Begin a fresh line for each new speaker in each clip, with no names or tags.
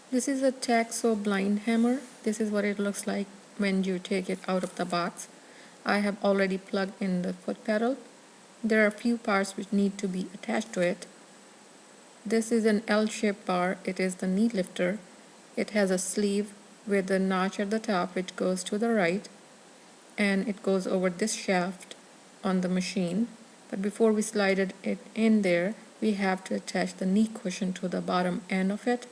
This is a Taxo blind hammer. This is what it looks like when you take it out of the box. I have already plugged in the foot pedal. There are a few parts which need to be attached to it. This is an L-shaped bar. It is the knee lifter. It has a sleeve with a notch at the top which goes to the right, and it goes over this shaft on the machine. But before we slide it in there, we have to attach the knee cushion to the bottom end of it.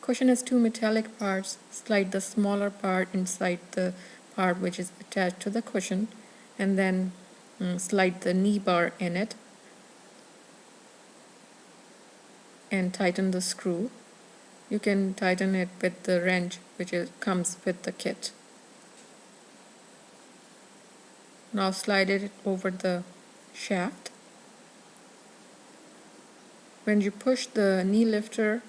Cushion has two metallic parts. Slide the smaller part inside the part which is attached to the cushion, and then slide the knee bar in it and tighten the screw. You can tighten it with the wrench which comes with the kit. Now slide it over the shaft. When you push the knee lifter,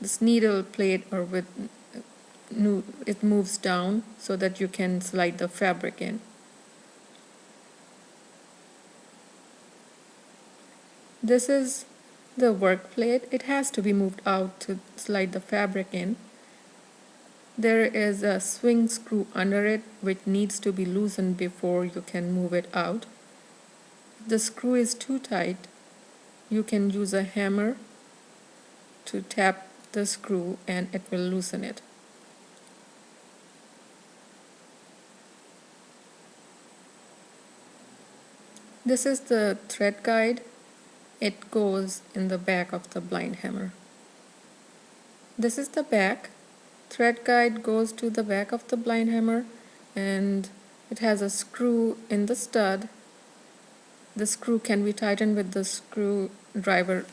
this needle plate it moves down so that you can slide the fabric in. This is the work plate. It has to be moved out to slide the fabric in. There is a swing screw under it which needs to be loosened before you can move it out. If the screw is too tight, you can use a hammer to tap the screw and it will loosen it. This is the thread guide. It goes in the back of the blind hammer. This is the back. Thread guide goes to the back of the blind hammer, and it has a screw in the stud. The screw can be tightened with the screwdriver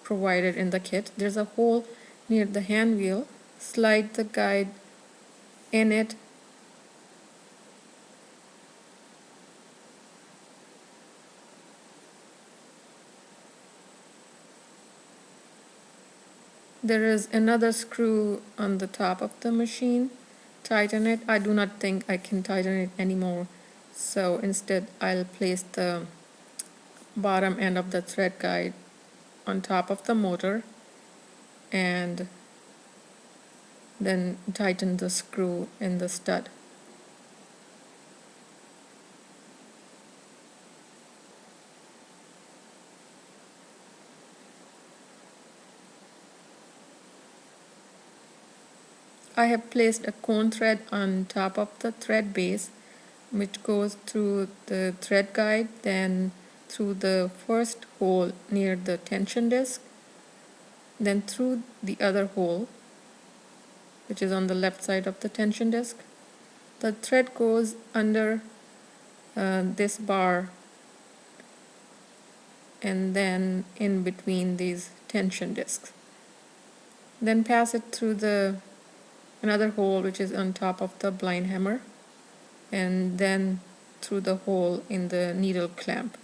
provided in the kit. There's a hole near the hand wheel. Slide the guide in it. There is another screw on the top of the machine. Tighten it. I do not think I can tighten it anymore, so instead I'll place the bottom end of the thread guide on top of the motor and then tighten the screw in the stud. I have placed a cone thread on top of the thread base, which goes through the thread guide, then through the first hole near the tension disc, then through the other hole, which is on the left side of the tension disc. The thread goes under this bar and then in between these tension discs. Then pass it through another hole which is on top of the blind hammer, and then through the hole in the needle clamp.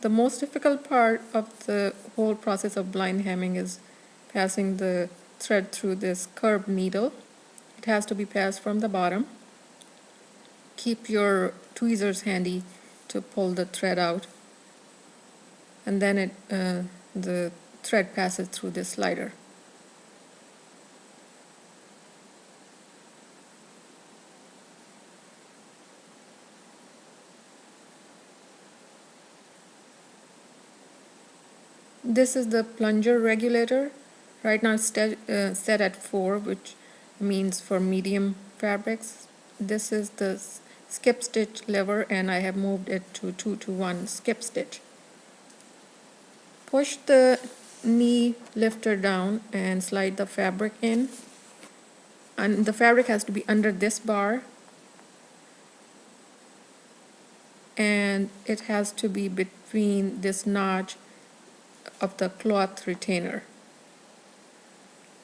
The most difficult part of the whole process of blind hamming is passing the thread through this curved needle. It has to be passed from the bottom. Keep your tweezers handy to pull the thread out, and then the thread passes through this slider. This is the plunger regulator. Right now it's set at 4, which means for medium fabrics. This is the skip stitch lever, and I have moved it to 2-to-1 skip stitch. Push the knee lifter down and slide the fabric in. And the fabric has to be under this bar, and it has to be between this notch of the cloth retainer.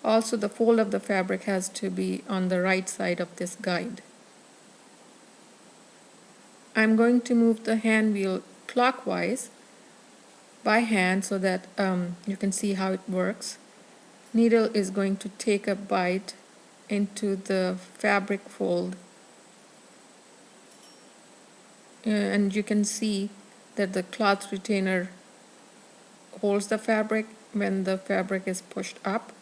Also, the fold of the fabric has to be on the right side of this guide. I'm going to move the hand wheel clockwise by hand so that you can see how it works. Needle is going to take a bite into the fabric fold, and you can see that the cloth retainer holds the fabric when the fabric is pushed up.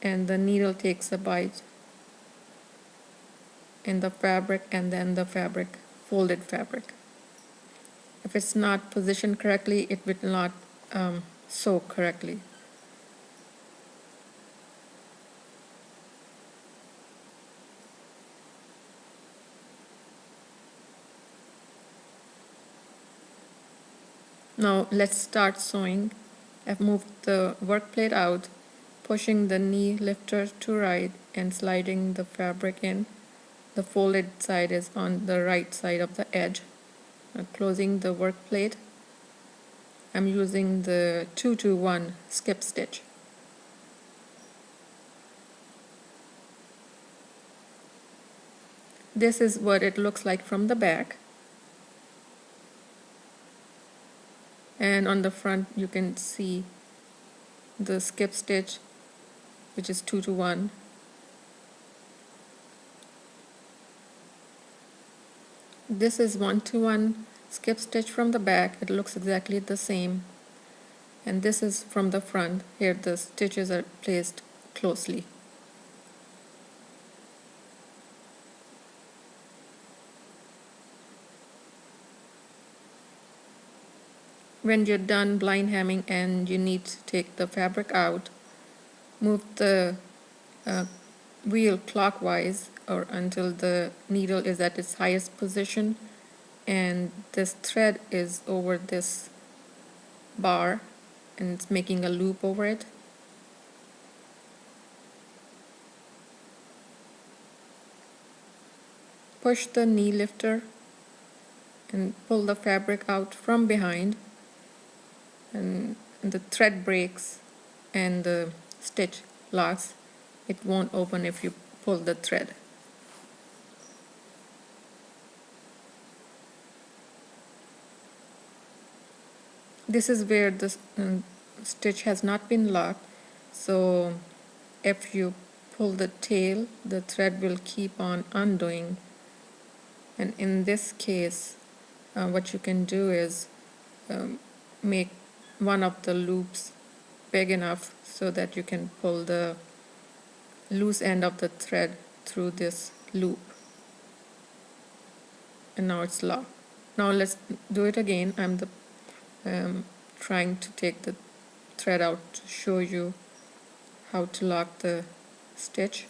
and the needle takes a bite in the fabric and then the fabric, folded fabric. If it's not positioned correctly, it will not sew correctly. Now let's start sewing. I've moved the work plate out, pushing the knee lifter to right and sliding the fabric in. The folded side is on the right side of the edge. Now closing the work plate, I'm using the 2-to-1 skip stitch. This is what it looks like from the back. And on the front you can see the skip stitch, which is 2-to-1. This is 1-to-1 skip stitch from the back. It looks exactly the same. And this is from the front. Here the stitches are placed closely. When you're done blind hemming and you need to take the fabric out, move the wheel clockwise or until the needle is at its highest position and this thread is over this bar and it's making a loop over it. Push the knee lifter and pull the fabric out from behind, and the thread breaks and the stitch locks. It won't open if you pull the thread. This is where the stitch has not been locked, so if you pull the tail, the thread will keep on undoing. And in this case, what you can do is make one of the loops big enough so that you can pull the loose end of the thread through this loop. And now it's locked. Now let's do it again. I'm trying to take the thread out to show you how to lock the stitch.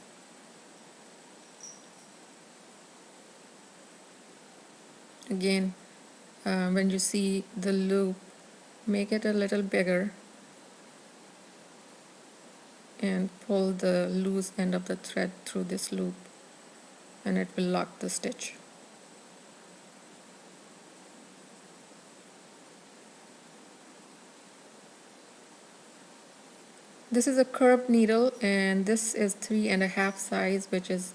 Again, when you see the loop, make it a little bigger and pull the loose end of the thread through this loop and it will lock the stitch. This is a curved needle and this is 3.5 size, which is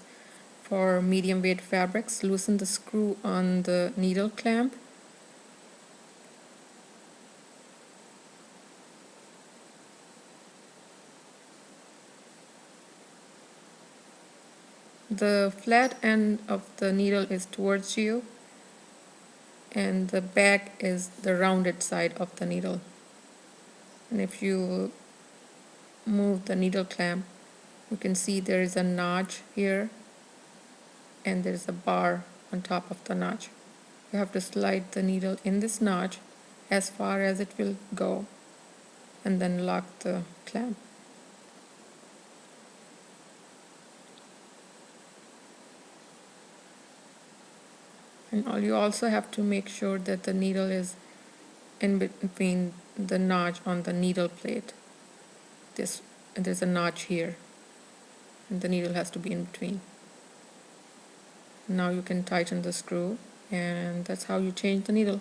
for medium weight fabrics. Loosen the screw on the needle clamp. The flat end of the needle is towards you and the back is the rounded side of the needle. And if you move the needle clamp, you can see there is a notch here and there is a bar on top of the notch. You have to slide the needle in this notch as far as it will go and then lock the clamp. And you also have to make sure that the needle is in between the notch on the needle plate. There's a notch here and the needle has to be in between. Now you can tighten the screw and that's how you change the needle.